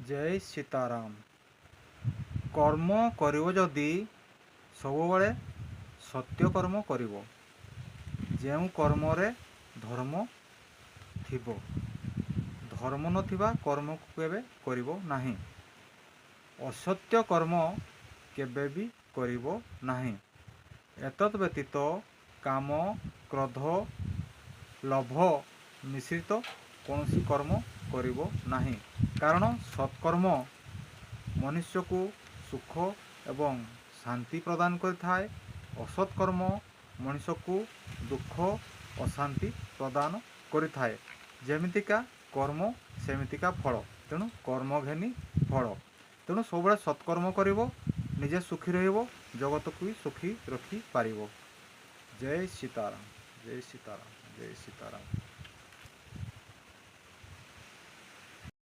जय सीताराम। कर्म करिवो जदि सबुबले सत्य कर्म करिवो, जेउ कर्मरे धर्म थिबो, धर्म नथिबा कर्म को केबे करिवो नाही। असत्य कर्म केबे भी करिवो नाही। एतत् व्यतीत काम, क्रोध, लोभ मिश्रित कौनसी कर्म करिवो नाही। कारण सत्कर्म मनुष्य को सुख एवं शांति प्रदान करिथाए। असत्कर्म मनुष्य को दुख अशांति प्रदान करिथाए। जेमितिका कर्म सेमितिका फल, तेणु कर्म घेनी फल। तेणु सब सत्कर्म करिवो, निजे सुखी रहिबो, जगत को भी सुखी रखी पारिबो। जय सीताराम, जय सीताराम, जय सीताराम।